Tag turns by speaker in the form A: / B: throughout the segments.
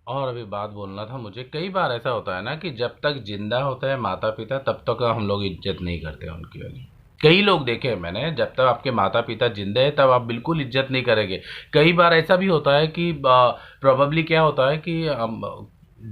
A: और अभी बात बोलना था मुझे, कई बार ऐसा होता है ना कि जब तक जिंदा होता है माता पिता तब तक हम लोग इज्जत नहीं करते हैं उनकी वाली। कई लोग देखे हैं मैंने, जब तक आपके माता पिता जिंदे हैं तब आप बिल्कुल इज्जत नहीं करेंगे। कई बार ऐसा भी होता है कि प्रोबेबली क्या होता है कि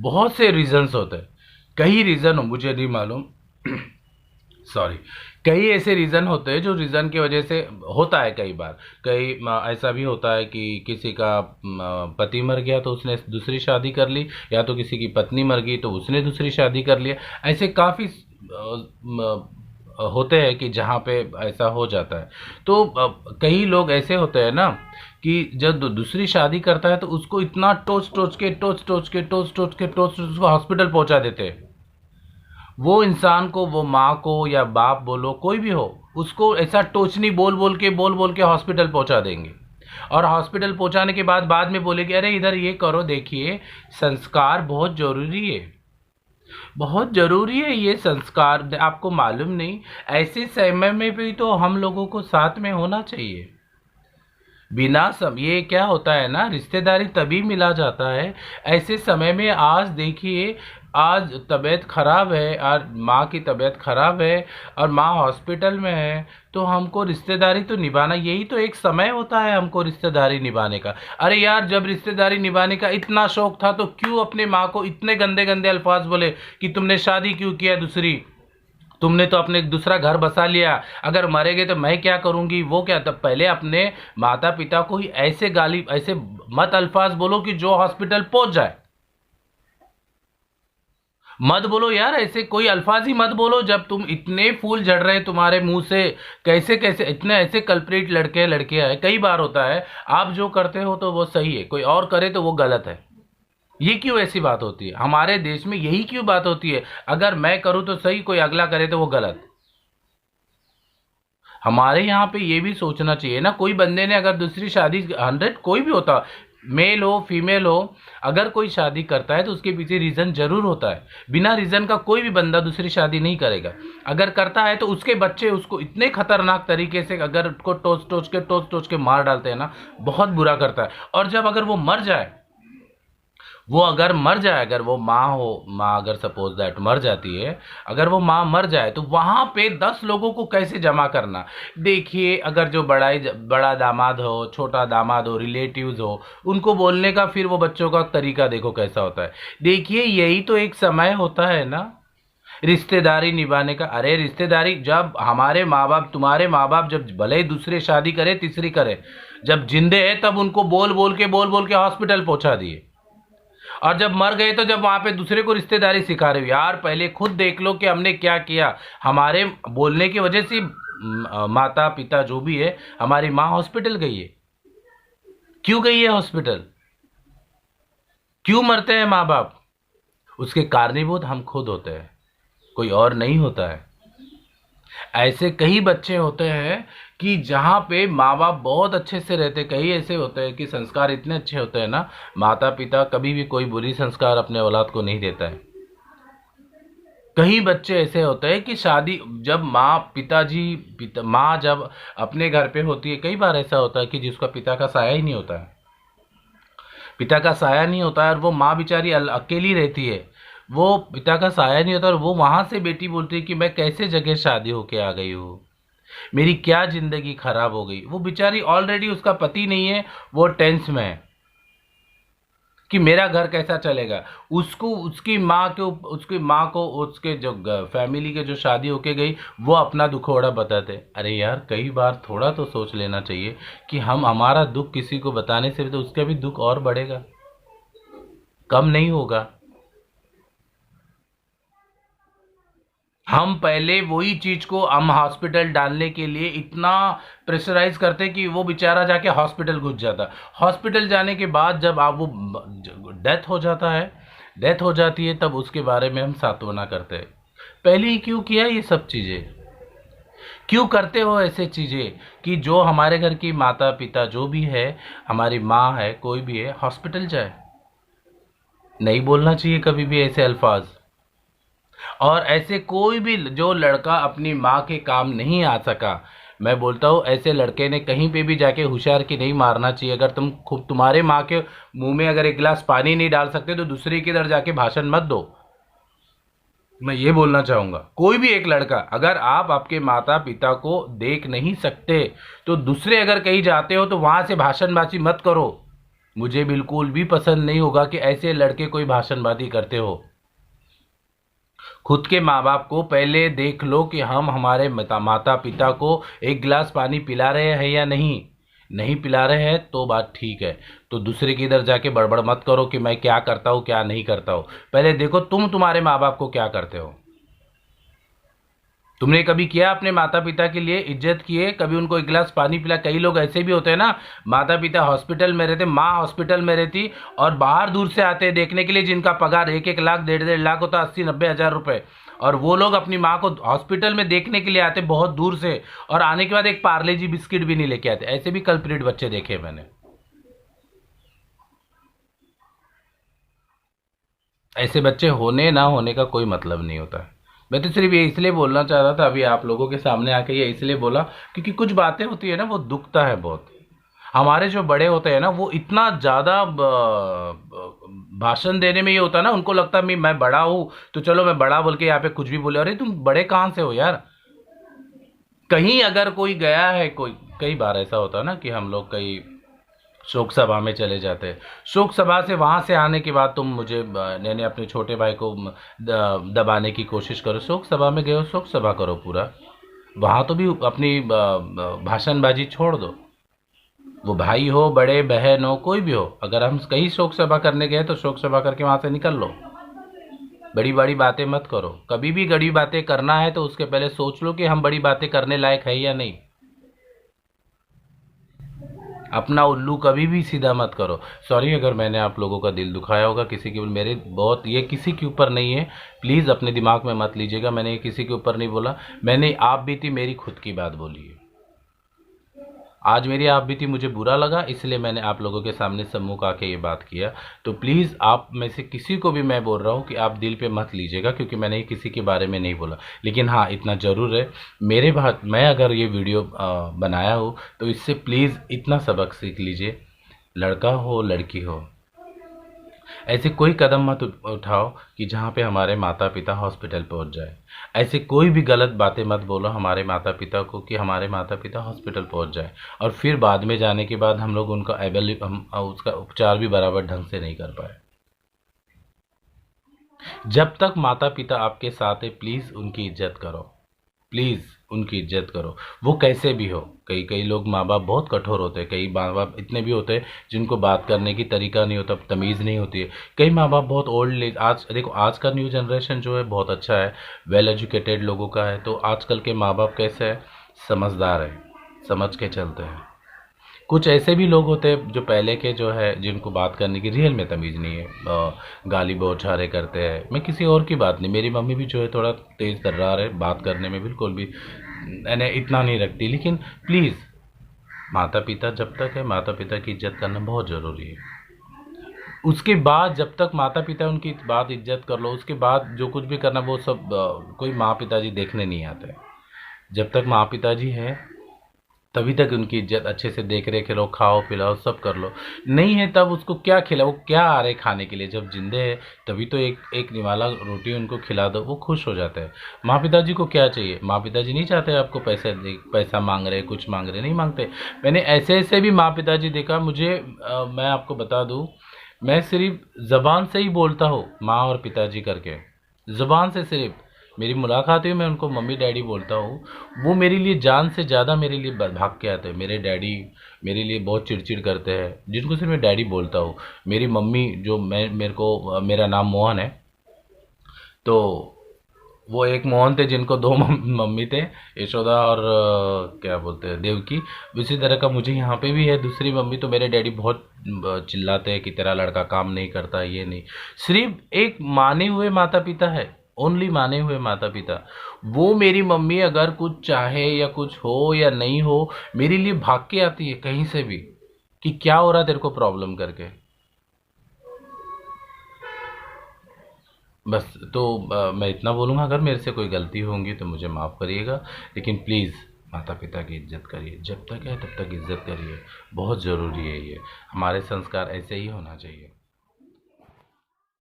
A: बहुत से रीजंस होते हैं। कई रीजन हो मुझे नहीं मालूम सॉरी। कई ऐसे रीज़न होते हैं जो रीज़न की वजह से होता है कई बार। ऐसा भी होता है कि किसी का पति मर गया तो उसने दूसरी शादी कर ली, या तो किसी की पत्नी मर गई तो उसने दूसरी शादी कर लिया। ऐसे काफ़ी होते हैं कि जहाँ पे ऐसा हो जाता है। तो कई लोग ऐसे होते हैं ना कि जब दूसरी शादी करता है तो उसको इतना टोच टोच के टोच टोच के टोच टोच के टोच टोच उसको हॉस्पिटल पहुंचा देते हैं। वो इंसान को, वो माँ को या बाप बोलो कोई भी हो, उसको ऐसा टोचनी बोल बोल के हॉस्पिटल पहुंचा देंगे। और हॉस्पिटल पहुंचाने के बाद में बोलेंगे अरे इधर ये करो, देखिए संस्कार बहुत जरूरी है। बहुत जरूरी है ये संस्कार, आपको मालूम नहीं? ऐसे समय में भी तो हम लोगों को साथ में होना चाहिए। बिना सम ये क्या होता है ना, रिश्तेदारी तभी मिला जाता है ऐसे समय में। आज देखिए, आज तबीयत खराब है और माँ की तबीयत खराब है और माँ हॉस्पिटल में है, तो हमको रिश्तेदारी तो निभाना, यही तो एक समय होता है हमको रिश्तेदारी निभाने का। अरे यार, जब रिश्तेदारी निभाने का इतना शौक था तो क्यों अपने माँ को इतने गंदे गंदे अल्फाज बोले कि तुमने शादी क्यों किया दूसरी, तुमने तो अपने दूसरा घर बसा लिया, अगर मरेगे तो मैं क्या करूंगी, वो क्या। तब पहले अपने माता पिता को ही ऐसे गाली, ऐसे मत अल्फाज बोलो कि जो हॉस्पिटल पहुंच जाए। मत बोलो यार, ऐसे कोई अल्फाज ही मत बोलो जब तुम इतने फूल झड़ रहे हैं तुम्हारे मुंह से। कैसे कैसे इतने ऐसे कल्प्रिट लड़के लड़कियां हैं। कई बार होता है आप जो करते हो तो वो सही है, कोई और करे तो वो गलत है। ये क्यों ऐसी बात होती है हमारे देश में, यही क्यों बात होती है? अगर मैं करूं तो सही, कोई अगला करे तो वो गलत। हमारे यहाँ पे ये भी सोचना चाहिए ना, कोई बंदे ने अगर दूसरी शादी, 100 कोई भी होता, मेल हो फीमेल हो, अगर कोई शादी करता है तो उसके पीछे रीजन जरूर होता है। बिना रीजन का कोई भी बंदा दूसरी शादी नहीं करेगा। अगर करता है तो उसके बच्चे उसको इतने खतरनाक तरीके से अगर उसको टोच टोच के मार डालते हैं ना, बहुत बुरा करता है। और जब अगर वो मर जाए, वो अगर मर जाए, अगर वो माँ हो, माँ अगर सपोज दैट मर जाती है, अगर वो माँ मर जाए तो वहां पे 10 लोगों को कैसे जमा करना। देखिए, अगर जो बड़ा दामाद हो, छोटा दामाद हो, रिलेटिव्स हो, उनको बोलने का फिर वो बच्चों का तरीका देखो कैसा होता है। देखिए, यही तो एक समय होता है ना रिश्तेदारी निभाने का। अरे रिश्तेदारी, जब हमारे माँ बाप, तुम्हारे माँ बाप जब भले ही दूसरे शादी करे तीसरी करे, जब जिंदे है तब उनको बोल बोल के हॉस्पिटल पहुंचा दिए। और जब मर गए तो जब वहां पे दूसरे को रिश्तेदारी सिखा रहे हो। यार पहले खुद देख लो कि हमने क्या किया। हमारे बोलने की वजह से माता पिता जो भी है, हमारी माँ हॉस्पिटल गई है। क्यों गई है हॉस्पिटल? क्यों मरते हैं माँ बाप? उसके कारणीभूत हम खुद होते हैं, कोई और नहीं होता है। ऐसे कई बच्चे होते हैं कि जहाँ पे माँ बाप बहुत अच्छे से रहते, कई ऐसे होते हैं कि संस्कार इतने अच्छे होते हैं ना, माता पिता कभी भी कोई बुरी संस्कार अपने औलाद को नहीं देता है। कई बच्चे ऐसे होते हैं कि शादी, जब माँ जब अपने घर पे होती है, कई बार ऐसा होता है कि जिसका पिता का साया ही नहीं होता है, पिता का साया नहीं होता है, और वो माँ बेचारी अकेली रहती है। वो पिता का साया नहीं होता और वो वहां से बेटी बोलती है कि मैं कैसे जगह शादी होके आ गई हूँ, मेरी क्या जिंदगी खराब हो गई। वो बेचारी ऑलरेडी, उसका पति नहीं है, वो टेंस में है कि मेरा घर कैसा चलेगा। उसको उसकी माँ को उसके जो फैमिली के जो शादी होके गई, वो अपना दुखोड़ा बताते। अरे यार, कई बार थोड़ा तो सोच लेना चाहिए कि हम, हमारा दुख किसी को बताने से तो उसका भी दुख और बढ़ेगा, कम नहीं होगा। हम पहले वही चीज को हम हॉस्पिटल डालने के लिए इतना प्रेशराइज करते कि वो बेचारा जाके हॉस्पिटल घुस जाता। हॉस्पिटल जाने के बाद जब आप वो डेथ हो जाता है, डेथ हो जाती है, तब उसके बारे में हम सांत्वना करते हैं। पहले ही क्यों किया ये सब चीजें? क्यों करते हो ऐसे चीजें कि जो हमारे घर की माता पिता जो भी है, हमारी माँ है, कोई भी है, हॉस्पिटल जाए? नहीं बोलना चाहिए कभी भी ऐसे अल्फाज। और ऐसे कोई भी जो लड़का अपनी माँ के काम नहीं आ सका, मैं बोलता हूँ ऐसे लड़के ने कहीं पे भी जाके होशियार की नहीं मारना चाहिए। अगर तुम खुद तुम्हारे माँ के मुंह में अगर एक गिलास पानी नहीं डाल सकते तो दूसरे की इधर जाके भाषण मत दो। मैं ये बोलना चाहूंगा, कोई भी एक लड़का, अगर आप आपके माता पिता को देख नहीं सकते तो दूसरे अगर कहीं जाते हो तो वहां से भाषणबाजी मत करो। मुझे बिल्कुल भी पसंद नहीं होगा कि ऐसे लड़के कोई भाषणबाजी करते हो। खुद के माँ बाप को पहले देख लो कि हम हमारे माता पिता को एक गिलास पानी पिला रहे हैं या नहीं। नहीं पिला रहे हैं तो बात ठीक है, तो दूसरे की इधर जाके बड़बड़ मत करो कि मैं क्या करता हूँ क्या नहीं करता हूँ। पहले देखो तुम तुम्हारे माँ बाप को क्या करते हो। तुमने कभी किया अपने माता पिता के लिए, इज्जत किए, कभी उनको एक गिलास पानी पिला। कई लोग ऐसे भी होते हैं ना, माता पिता हॉस्पिटल में रहते, माँ हॉस्पिटल में रहती और बाहर दूर से आते हैं देखने के लिए, जिनका पगार 1-1 लाख 1.5-1.5 लाख होता, 80-90 हज़ार रुपए, और वो लोग अपनी माँ को हॉस्पिटल में देखने के लिए आते बहुत दूर से, और आने के बाद एक पार्ले जी बिस्किट भी नहीं लेके आते। ऐसे भी कल्प्रिट बच्चे देखे मैंने। ऐसे बच्चे होने ना होने का कोई मतलब नहीं होता है। मैं तो सिर्फ ये इसलिए बोलना चाह रहा था अभी आप लोगों के सामने आके, ये इसलिए बोला क्योंकि कुछ बातें होती है ना वो दुखता है बहुत। हमारे जो बड़े होते हैं ना वो इतना ज़्यादा भाषण देने में ये होता है ना, उनको लगता है मैं बड़ा हूँ तो चलो मैं बड़ा बोल के यहाँ पे कुछ भी बोले। अरे तुम बड़े कहाँ से हो यार। कहीं अगर कोई गया है, कोई कई बार ऐसा होता है ना कि हम लोग कहीं शोक सभा में चले जाते हैं, शोक सभा से वहां से आने के बाद तुम मुझे मैंने अपने छोटे भाई को दबाने की कोशिश करो। शोक सभा में गए हो, शोक सभा करो पूरा, वहां तो भी अपनी भाषणबाजी छोड़ दो। वो भाई हो, बड़े बहन हो, कोई भी हो, अगर हम कहीं शोक सभा करने गए तो शोक सभा करके वहां से निकल लो। बड़ी बड़ी बातें मत करो। कभी भी बड़ी बातें करना है तो उसके पहले सोच लो कि हम बड़ी बातें करने लायक है या नहीं। अपना उल्लू कभी भी सीधा मत करो। सॉरी अगर मैंने आप लोगों का दिल दुखाया होगा, किसी के मेरे बहुत, ये किसी के ऊपर नहीं है, प्लीज़ अपने दिमाग में मत लीजिएगा। मैंने ये किसी के ऊपर नहीं बोला, मैंने आप बीती मेरी खुद की बात बोली है। आज मेरी आप बीती मुझे बुरा लगा, इसलिए मैंने आप लोगों के सामने सम्मुख आके ये बात किया। तो प्लीज़ आप में से किसी को भी मैं बोल रहा हूँ कि आप दिल पे मत लीजिएगा, क्योंकि मैंने ये किसी के बारे में नहीं बोला। लेकिन हाँ इतना ज़रूर है, मेरे बात मैं अगर ये वीडियो बनाया हो तो इससे प्लीज़ इतना सबक सीख लीजिए, लड़का हो लड़की हो, ऐसे कोई कदम मत उठाओ कि जहाँ पे हमारे माता पिता हॉस्पिटल पहुँच जाए। ऐसे कोई भी गलत बातें मत बोलो हमारे माता पिता को कि हमारे माता पिता हॉस्पिटल पहुँच जाए, और फिर बाद में जाने के बाद हम लोग उनका हम उसका उपचार भी बराबर ढंग से नहीं कर पाए। जब तक माता पिता आपके साथ है प्लीज़ उनकी इज्जत करो, प्लीज़ उनकी इज्जत करो, वो कैसे भी हो। कई कई लोग माँ बाप बहुत कठोर होते हैं, कई माँ बाप इतने भी होते हैं जिनको बात करने की तरीका नहीं होता, तमीज़ नहीं होती है। कई माँ बाप बहुत ओल्ड एज, आज देखो आज का न्यू जनरेशन जो है बहुत अच्छा है, वेल एजुकेटेड लोगों का है। तो आजकल के माँ बाप कैसे है, समझदार है, समझ के चलते हैं। कुछ ऐसे भी लोग होते हैं जो पहले के जो है जिनको बात करने की रियल में तमीज़ नहीं है, गाली बौछारे करते हैं। मैं किसी और की बात नहीं, मेरी मम्मी भी जो है थोड़ा तेज़ तर्रार है, बात करने में बिल्कुल भी मैंने इतना नहीं रखती। लेकिन प्लीज़ माता पिता जब तक है, माता पिता की इज्जत करना बहुत ज़रूरी है। उसके बाद जब तक माता पिता उनकी बात इज्जत कर लो, उसके बाद जो कुछ भी करना वो सब कोई माँ पिताजी देखने नहीं आते। जब तक माँ पिताजी हैं तभी तक उनकी इज्जत अच्छे से देख रेख करो, खाओ पिलाओ सब कर लो। नहीं है तब उसको क्या खिलाओ, वो क्या आ रहे खाने के लिए, जब जिंदे है तभी तो एक एक निवाला रोटी उनको खिला दो, वो खुश हो जाते हैं। माँ पिताजी को क्या चाहिए, माँ पिताजी नहीं चाहते आपको पैसे पैसा मांग रहे, कुछ मांग रहे, नहीं मांगते। मैंने ऐसे ऐसे भी माँ पिताजी देखा मुझे, मैं आपको बता दूँ, मैं सिर्फ ज़बान से ही बोलता हूँ माँ और पिताजी करके, ज़ुबान से सिर्फ मेरी मुलाकात हुई मैं उनको मम्मी डैडी बोलता हूँ। वो मेरे लिए जान से ज़्यादा मेरे लिए भाग के आते हैं। मेरे डैडी मेरे लिए बहुत चिड़चिड़ करते हैं, जिनको सिर्फ मैं डैडी बोलता हूँ। मेरी मम्मी जो मैं मेरे को मेरा नाम मोहन है, तो वो एक मोहन थे जिनको दो मम्मी थे, यशोदा और क्या बोलते हैं देवकी। उसी तरह का मुझे यहाँ पे भी है दूसरी मम्मी। तो मेरे डैडी बहुत चिल्लाते हैं कि तेरा लड़का काम नहीं करता, ये नहीं। सिर्फ एक माने हुए माता पिता है, ओनली माने हुए माता पिता। वो मेरी मम्मी अगर कुछ चाहे या कुछ हो या नहीं हो, मेरे लिए भाग के आती है कहीं से भी कि क्या हो रहा तेरे को प्रॉब्लम करके। बस तो मैं इतना बोलूँगा, अगर मेरे से कोई गलती होंगी तो मुझे माफ़ करिएगा, लेकिन प्लीज़ माता पिता की इज्जत करिए, जब तक है तब तक इज्जत करिए, बहुत ज़रूरी है ये। हमारे संस्कार ऐसे ही होना चाहिए।